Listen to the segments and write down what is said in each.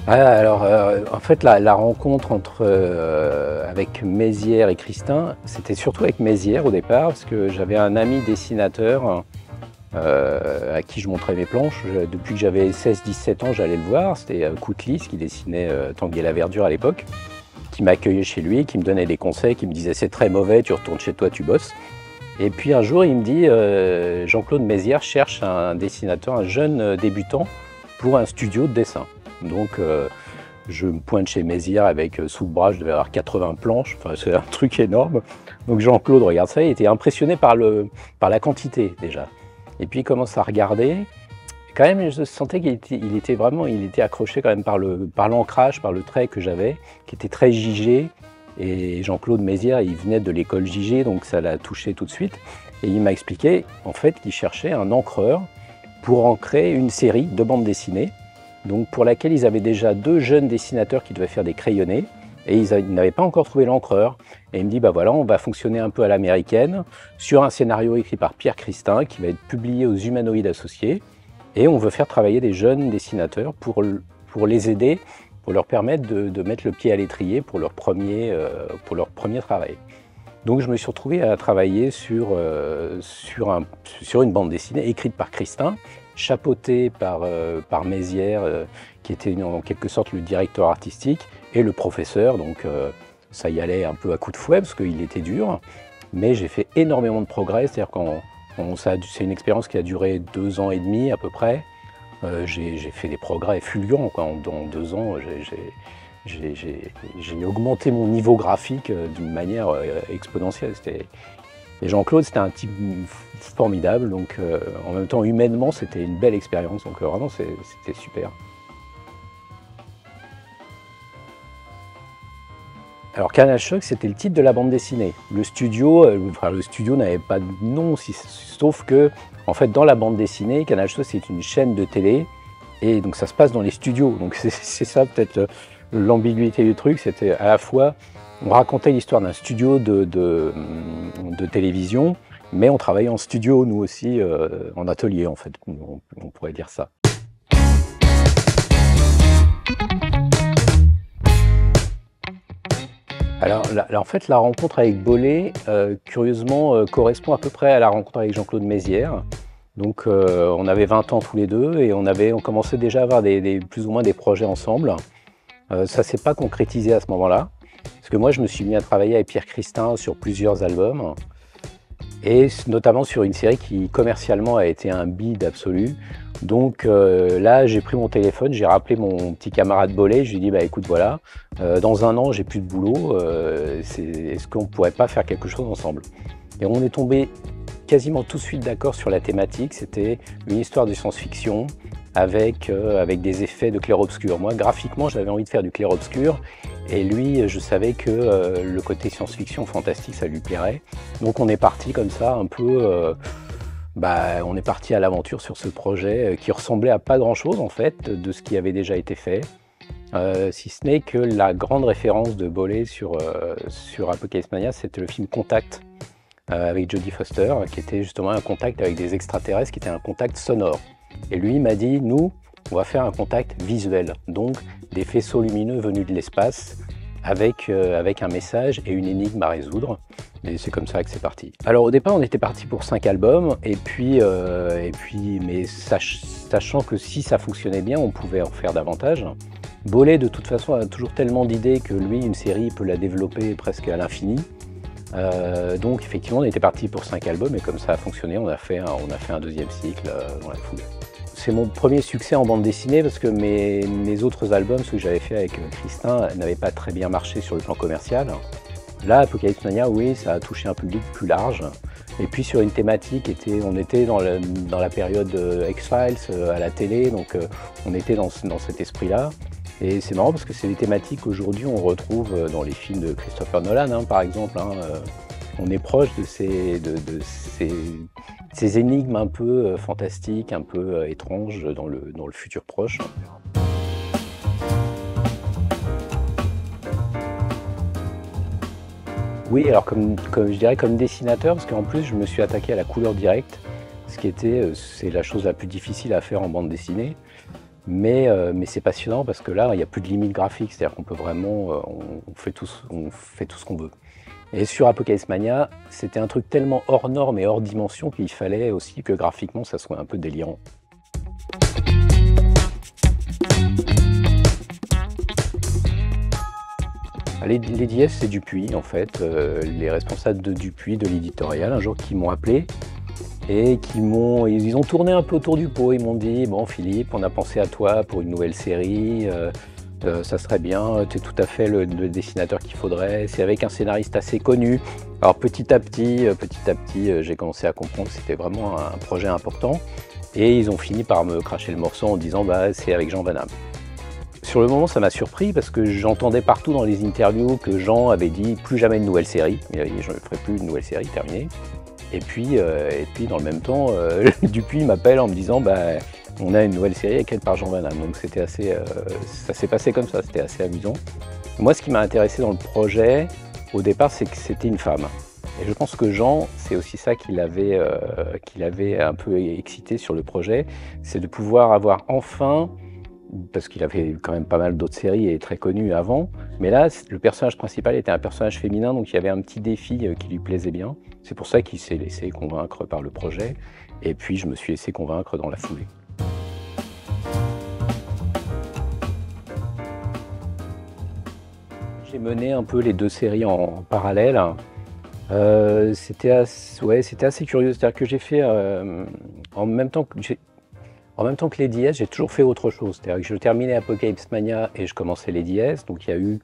Alors, en fait, la rencontre avec Mézières et Christin, c'était surtout avec Mézières au départ, parce que j'avais un ami dessinateur à qui je montrais mes planches. Depuis que j'avais 16-17 ans, j'allais le voir. C'était Koutlis qui dessinait Tanguy et la Verdure à l'époque, qui m'accueillait chez lui, qui me donnait des conseils, qui me disait c'est très mauvais, tu retournes chez toi, tu bosses. Et puis un jour, il me dit Jean-Claude Mézières cherche un dessinateur, un jeune débutant pour un studio de dessin. Donc je me pointe chez Mézières avec sous le bras, je devais avoir 80 planches, enfin, c'est un truc énorme. Donc Jean-Claude regarde ça, il était impressionné par la quantité déjà. Et puis il commence à regarder. Quand même, je sentais qu'il était accroché quand même par l'ancrage, par le trait que j'avais, qui était très JG. Et Jean-Claude Mézières, il venait de l'école JG, donc ça l'a touché tout de suite. Et il m'a expliqué en fait qu'il cherchait un encreur pour ancrer une série de bandes dessinées, donc pour laquelle ils avaient déjà 2 jeunes dessinateurs qui devaient faire des crayonnés, et ils n'avaient pas encore trouvé l'encreur. Et il me dit, bah voilà, on va fonctionner un peu à l'américaine, sur un scénario écrit par Pierre Christin, qui va être publié aux Humanoïdes Associés, et on veut faire travailler des jeunes dessinateurs pour les aider, pour leur permettre de mettre le pied à l'étrier pour leur premier travail. Donc je me suis retrouvé à travailler sur une bande dessinée écrite par Christin, chapeautée par Mézières, qui était en quelque sorte le directeur artistique, et le professeur. Donc ça y allait un peu à coup de fouet parce qu'il était dur, mais j'ai fait énormément de progrès. C'est-à-dire c'est une expérience qui a duré 2 ans et demi à peu près. J'ai fait des progrès fulgurants, quoi. En 2 ans, j'ai augmenté mon niveau graphique d'une manière exponentielle. Et Jean-Claude, c'était un type formidable, donc en même temps, humainement, c'était une belle expérience, donc vraiment, c'était super. Alors Canal Choc, c'était le titre de la bande dessinée. Le studio n'avait pas de nom, sauf que, en fait, dans la bande dessinée, Canal Choc, c'est une chaîne de télé, et donc ça se passe dans les studios. Donc c'est ça peut-être l'ambiguïté du truc, c'était à la fois, on racontait l'histoire d'un studio de télévision, mais on travaillait en studio, nous aussi, en atelier, en fait, on pourrait dire ça. Alors, en fait, la rencontre avec Bollé, curieusement, correspond à peu près à la rencontre avec Jean-Claude Mézières. Donc, on avait 20 ans tous les deux et on commençait déjà à avoir plus ou moins des projets ensemble. Ça ne s'est pas concrétisé à ce moment-là, parce que moi, je me suis mis à travailler avec Pierre Christin sur plusieurs albums, et notamment sur une série qui, commercialement, a été un bide absolu. Donc là, j'ai pris mon téléphone, j'ai rappelé mon petit camarade Bollé, je lui ai dit, bah écoute, voilà, dans 1 an, j'ai plus de boulot, est-ce qu'on ne pourrait pas faire quelque chose ensemble? Et on est tombé quasiment tout de suite d'accord sur la thématique, c'était une histoire de science-fiction avec des effets de clair-obscur. Moi, graphiquement, j'avais envie de faire du clair-obscur, et lui, je savais que le côté science-fiction fantastique, ça lui plairait. Donc on est parti comme ça, un peu... on est parti à l'aventure sur ce projet qui ressemblait à pas grand-chose en fait de ce qui avait déjà été fait, si ce n'est que la grande référence de Bollé sur Apocalypse Mania, c'était le film Contact avec Jodie Foster, qui était justement un contact avec des extraterrestres, qui était un contact sonore. Et lui m'a dit, nous, on va faire un contact visuel, donc des faisceaux lumineux venus de l'espace, avec un message et une énigme à résoudre. Et c'est comme ça que c'est parti. Alors au départ, on était parti pour 5 albums, mais sachant que si ça fonctionnait bien, on pouvait en faire davantage. Bollé, de toute façon, a toujours tellement d'idées que lui, une série, il peut la développer presque à l'infini. Donc effectivement, on était parti pour 5 albums, et comme ça a fonctionné, on a fait un deuxième cycle dans la foulée. C'est mon premier succès en bande dessinée parce que mes autres albums, ceux que j'avais fait avec Christin, n'avaient pas très bien marché sur le plan commercial. Là, Apocalypse Mania, oui, ça a touché un public plus large. Et puis sur une thématique, on était dans la période X-Files à la télé, donc on était dans cet esprit-là. Et c'est marrant parce que c'est des thématiques qu'aujourd'hui on retrouve dans les films de Christopher Nolan, hein, par exemple. On est proche de ces énigmes un peu fantastiques, un peu étranges dans le futur proche. Oui, alors je dirais comme dessinateur, parce qu'en plus je me suis attaqué à la couleur directe, ce qui c'est la chose la plus difficile à faire en bande dessinée. mais c'est passionnant parce que là, il n'y a plus de limite graphique, c'est-à-dire qu'on peut vraiment, on fait tout ce qu'on veut. Et sur Apocalypse Mania, c'était un truc tellement hors norme et hors dimension qu'il fallait aussi que graphiquement, ça soit un peu délirant. Les DS, c'est Dupuis, en fait, les responsables de Dupuis, de l'éditorial, un jour qui m'ont appelé et ils ont tourné un peu autour du pot. Ils m'ont dit, bon Philippe, on a pensé à toi pour une nouvelle série, ça serait bien, tu es tout à fait le dessinateur qu'il faudrait, c'est avec un scénariste assez connu. Alors petit à petit, j'ai commencé à comprendre que c'était vraiment un projet important et ils ont fini par me cracher le morceau en disant, bah, c'est avec Jean Van Damme. Sur le moment, ça m'a surpris parce que j'entendais partout dans les interviews que Jean avait dit plus jamais de nouvelle série. Je ne ferai plus de nouvelle série, terminée. Et puis dans le même temps, Dupuis m'appelle en me disant bah, on a une nouvelle série écrite par Jean Van Damme. Donc c'était assez, ça s'est passé comme ça, c'était assez amusant. Moi, ce qui m'a intéressé dans le projet, au départ, c'est que c'était une femme. Et je pense que Jean, c'est aussi ça qui l'avait un peu excité sur le projet, c'est de pouvoir avoir enfin, parce qu'il avait quand même pas mal d'autres séries et très connues avant, mais là, le personnage principal était un personnage féminin, donc il y avait un petit défi qui lui plaisait bien. C'est pour ça qu'il s'est laissé convaincre par le projet, et puis je me suis laissé convaincre dans la foulée. J'ai mené un peu les deux séries en parallèle. C'était assez curieux, c'est-à-dire que j'ai fait en même temps que les DS, j'ai toujours fait autre chose. C'est-à-dire que je terminais Apocalypse Mania et je commençais les DS. Donc il y a eu,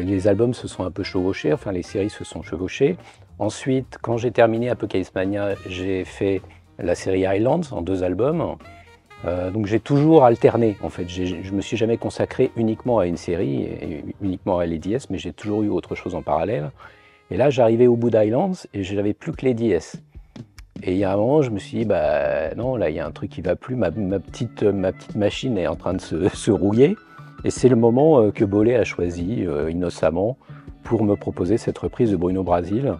les albums se sont un peu chevauchés, enfin les séries se sont chevauchées. Ensuite, quand j'ai terminé Apocalypse Mania, j'ai fait la série Islands en 2 albums. Donc j'ai toujours alterné en fait. Je me suis jamais consacré uniquement à une série, et uniquement à les DS, mais j'ai toujours eu autre chose en parallèle. Et là, j'arrivais au bout d'Islands et je n'avais plus que les DS. Et il y a un moment, je me suis dit, bah non, là, il y a un truc qui ne va plus, ma petite machine est en train de se rouiller. Et c'est le moment que Bollé a choisi, innocemment, pour me proposer cette reprise de Bruno Brasil.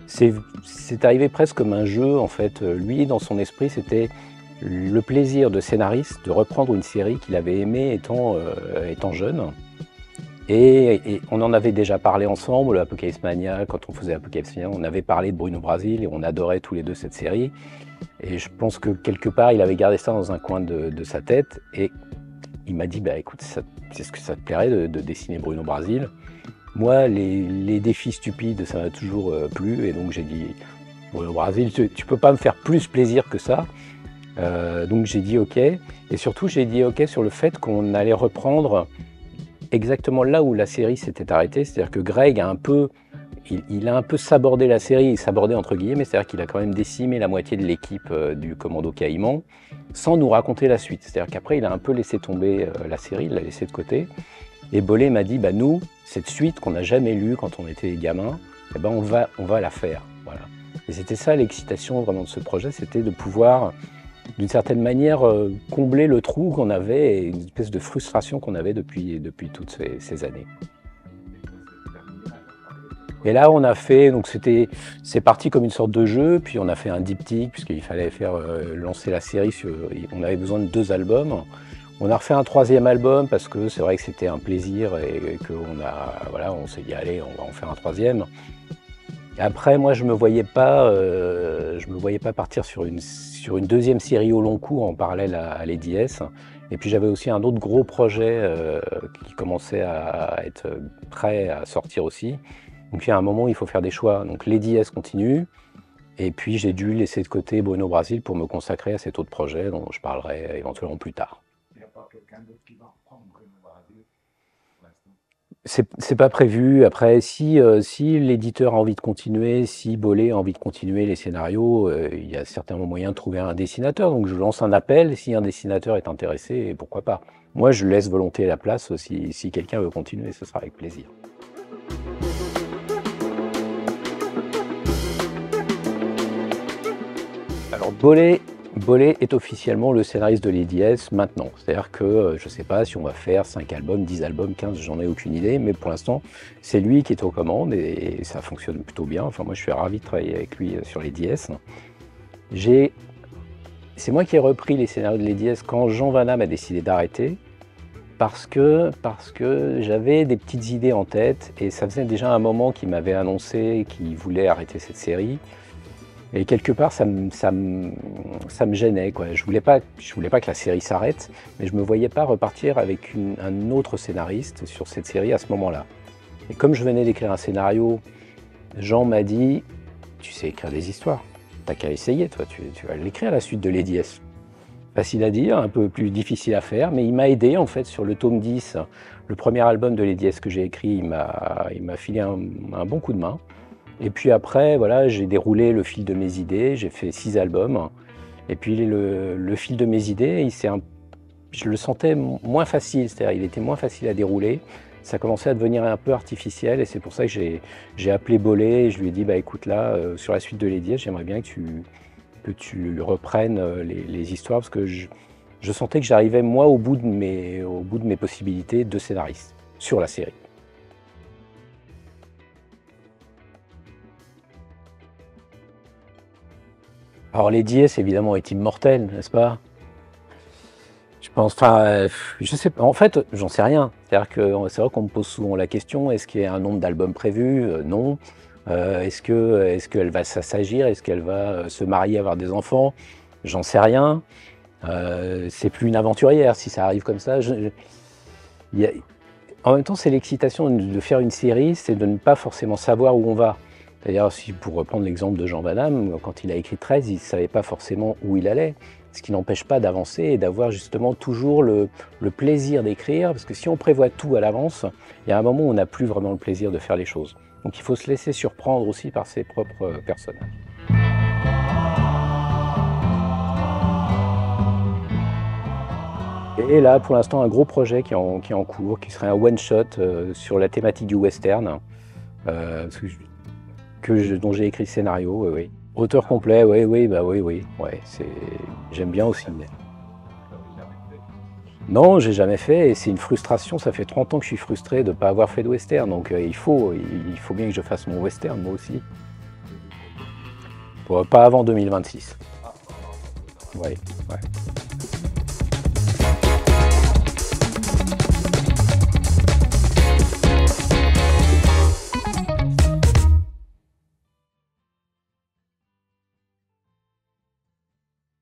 C'est arrivé presque comme un jeu, en fait. Lui, dans son esprit, c'était le plaisir de scénariste de reprendre une série qu'il avait aimée étant jeune. Et on en avait déjà parlé ensemble, Apocalypse Mania, quand on faisait Apocalypse Mania, on avait parlé de Bruno Brasil et on adorait tous les deux cette série. Et je pense que quelque part, il avait gardé ça dans un coin de sa tête et il m'a dit, bah écoute, est-ce que ça te plairait de dessiner Bruno Brasil? Moi, les défis stupides, ça m'a toujours plu et donc j'ai dit, Bruno Brasil, tu peux pas me faire plus plaisir que ça. Donc j'ai dit ok, et surtout j'ai dit ok sur le fait qu'on allait reprendre exactement là où la série s'était arrêtée, c'est-à-dire que Greg a un peu, il a un peu sabordé la série, sabordé entre guillemets, c'est-à-dire qu'il a quand même décimé la moitié de l'équipe du Commando Caïman, sans nous raconter la suite. C'est-à-dire qu'après il a un peu laissé tomber la série, il l'a laissé de côté, et Bollé m'a dit, bah nous, cette suite qu'on n'a jamais lue quand on était gamins, eh ben on va la faire, voilà. Et c'était ça l'excitation vraiment de ce projet, c'était de pouvoir d'une certaine manière combler le trou qu'on avait et une espèce de frustration qu'on avait depuis toutes ces années. Et là on a fait, donc c'est parti comme une sorte de jeu, puis on a fait un diptyque puisqu'il fallait faire lancer la série, on avait besoin de 2 albums. On a refait un 3e album parce que c'est vrai que c'était un plaisir et on s'est dit allez on va en faire un 3e. Et après moi je me voyais pas partir sur une 2e série au long cours en parallèle à les DS. Et puis j'avais aussi un autre gros projet qui commençait à être prêt à sortir aussi. Donc il y a un moment où il faut faire des choix. Donc les DS continuent. Et puis j'ai dû laisser de côté Bruno Brasil pour me consacrer à cet autre projet dont je parlerai éventuellement plus tard. Il n'y a pas quelqu'un d'autre qui va reprendre Bruno Brasil pour l'instant? C'est pas prévu. Après, si l'éditeur a envie de continuer, si Bollé a envie de continuer les scénarios, il y a certainement moyen de trouver un dessinateur. Donc je lance un appel, si un dessinateur est intéressé, pourquoi pas. Moi, je laisse volontiers la place, si quelqu'un veut continuer, ce sera avec plaisir. Alors Bollé est officiellement le scénariste de les DS maintenant. C'est-à-dire que je ne sais pas si on va faire 5 albums, 10 albums, 15, j'en ai aucune idée, mais pour l'instant, c'est lui qui est aux commandes et ça fonctionne plutôt bien. Enfin, moi, je suis ravi de travailler avec lui sur les DS. C'est moi qui ai repris les scénarios de Lady S quand Jean Van Damme a décidé d'arrêter, parce que j'avais des petites idées en tête et ça faisait déjà un moment qu'il m'avait annoncé qu'il voulait arrêter cette série. Et quelque part, ça me gênait, quoi. Je voulais pas que la série s'arrête, mais je me voyais pas repartir avec un autre scénariste sur cette série à ce moment-là. Et comme je venais d'écrire un scénario, Jean m'a dit « Tu sais écrire des histoires, t'as qu'à essayer, toi, tu vas l'écrire la suite de Lady S ». Facile à dire, un peu plus difficile à faire, mais il m'a aidé en fait sur le tome 10, le premier album de Lady S que j'ai écrit, il m'a filé un bon coup de main. Et puis après, voilà, j'ai déroulé le fil de mes idées, j'ai fait 6 albums. Et puis le fil de mes idées, je le sentais moins facile, c'est-à-dire il était moins facile à dérouler. Ça commençait à devenir un peu artificiel et c'est pour ça que j'ai appelé Bollé et je lui ai dit, bah écoute là, sur la suite de Lady S, j'aimerais bien que tu reprennes les histoires parce que je sentais que j'arrivais moi au bout de mes possibilités de scénariste sur la série. Alors Lady S évidemment est immortelle, n'est-ce pas? Je pense, enfin, je sais pas, en fait, j'en sais rien. C'est-à-dire que c'est vrai qu'on me pose souvent la question, est-ce qu'il y a un nombre d'albums prévu? Non. Est-ce qu'elle va s'assagir? Est-ce qu'elle va se marier, avoir des enfants? J'en sais rien. C'est plus une aventurière si ça arrive comme ça. Il y a- En même temps, c'est l'excitation de faire une série, c'est de ne pas forcément savoir où on va. C'est-à-dire, si, pour reprendre l'exemple de Jean Van Damme, quand il a écrit 13, il ne savait pas forcément où il allait. Ce qui n'empêche pas d'avancer et d'avoir justement toujours le plaisir d'écrire, parce que si on prévoit tout à l'avance, il y a un moment où on n'a plus vraiment le plaisir de faire les choses. Donc il faut se laisser surprendre aussi par ses propres personnages. Et là, pour l'instant, un gros projet qui est en cours, qui serait un one-shot sur la thématique du western, parce dont j'ai écrit le scénario, oui, oui. Auteur complet, oui, oui, bah oui, oui, ouais, j'aime bien aussi. Non, j'ai jamais fait et c'est une frustration, ça fait 30 ans que je suis frustré de ne pas avoir fait de western, donc il faut bien que je fasse mon western moi aussi. Pas avant 2026. Ouais, ouais.